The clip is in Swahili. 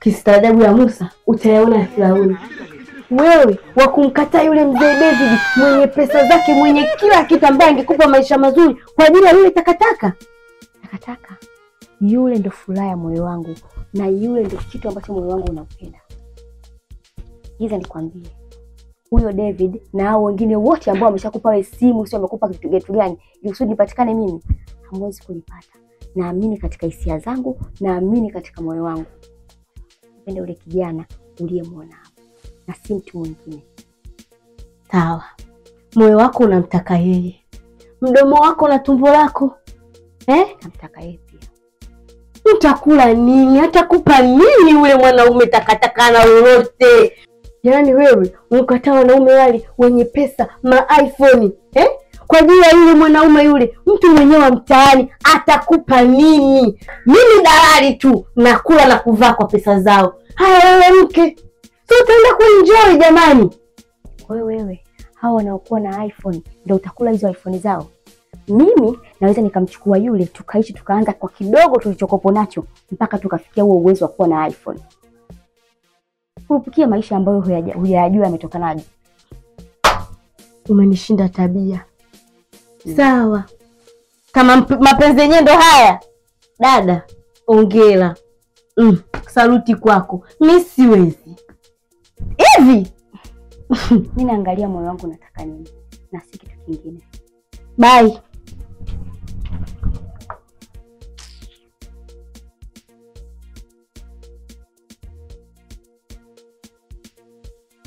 kistaadabu ya Musa utayaona ya Firauni. Wewe wa kumkataa yule mzee David mwenye pesa zake, mwenye kila kitu, ambaye angekupa maisha mazuri kwa ajili ya yule takataka. Takataka yule ndo furaha ya moyo wangu, na yule ndo kitu ambacho moyo wangu unapenda. Hiza nikwambie, huyo David na hao wengine wote ambao wameshakupa wewe simu, sio wamekupa kitu gani ili usudi nipatikane mimi, hamwezi kunipata. Naamini katika hisia zangu, naamini katika moyo wangu. Napenda yule kijana uliyemwona hapo na si mtu mwingine. Sawa, moyo wako unamtaka yeye, mdomo wako na tumbo lako namtaka yeye pia. Utakula nini? Atakupa nini yule mwanaume takataka na lolote? Yaani wewe unakataa wanaume wale wenye pesa, ma iPhone kwa ajili ya yule mwanaume yule, mtu mwenyewe wa mtaani, atakupa nini? Mimi dalali tu, nakula na kuvaa kwa pesa zao. Haya wewe mke, sio utaenda kuenjoy jamani. Wewe hao wanaokuwa na iPhone ndio utakula hizo iPhone zao. Mimi naweza nikamchukua yule, tukaishi tukaanza kwa kidogo tulichokopo nacho mpaka tukafikia huo uwezo wa kuwa na iPhone. Kurupukia maisha ambayo huyajua yametokanaje. Umenishinda tabia. Sawa. Kama mapenzi yenyewe ndo haya, dada, ongela. Saluti kwako. Mimi siwezi. Hivi mimi naangalia moyo wangu nataka nini na si kitu kingine. Bye.